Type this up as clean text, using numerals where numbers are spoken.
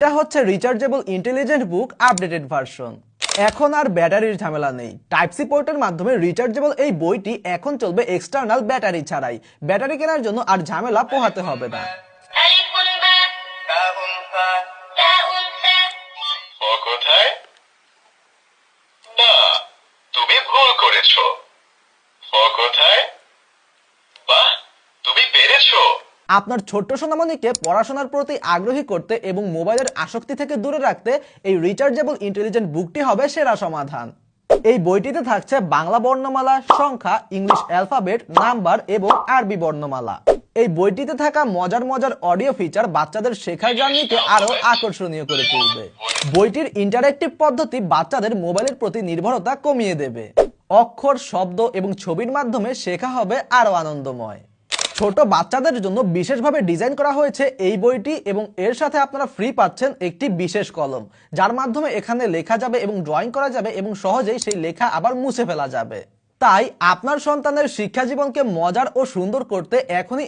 এটা হচ্ছে rechargeable intelligent বুক updated version. এখন আর ব্যাটারির ঝামেলা নেই। টাইপ সি পোর্টের মাধ্যমে রিচার্জেবল এই বইটি এখন চলবে এক্সটার্নাল ব্যাটারি ছাড়াই। ব্যাটারি কেনার জন্য আর ঝামেলা পোহাতে হবে না। কোথায়? না, তুমি ভুল করেছো। কোথায়? বাহ, তুমি পেরেছো। আপনার ছোট্ট সোনামণিকে পড়াশোনার প্রতি আগ্রহী করতে এবং মোবাইলের আসক্তি থেকে দূরে রাখতে এই রিচার্জেবল ইন্টেলিজেন্ট বুকটি হবে সেরা সমাধান। এই বইটিতে থাকছে বাংলা বর্ণমালা, সংখ্যা, ইংলিশ অ্যালফাবেট, নাম্বার এবং আরবি বর্ণমালা। এই বইটিতে থাকা মজার মজার অডিও ফিচার বাচ্চাদের শেখার জার্নিকে আরো আকর্ষণীয় করে তুলবে। বইটির ইন্টারঅ্যাক্টিভ পদ্ধতি বাচ্চাদের মোবাইলের প্রতি নির্ভরতা কমিয়ে দেবে। অক্ষর, শব্দ এবং ছবির মাধ্যমে শেখা হবে আরো আনন্দময়। ছোট বাচ্চাদের জন্য বিশেষভাবে ডিজাইন করা হয়েছে এই বইটি এবং এর সাথে আপনারা ফ্রি পাচ্ছেন একটি বিশেষ কলম, যার মাধ্যমে এখানে লেখা যাবে এবং ড্রয়িং করা যাবে এবং সহজেই সেই লেখা আবার মুছে ফেলা যাবে। তাই আপনার সন্তানের শিক্ষা জীবনকে মজার ও সুন্দর করতে এখনই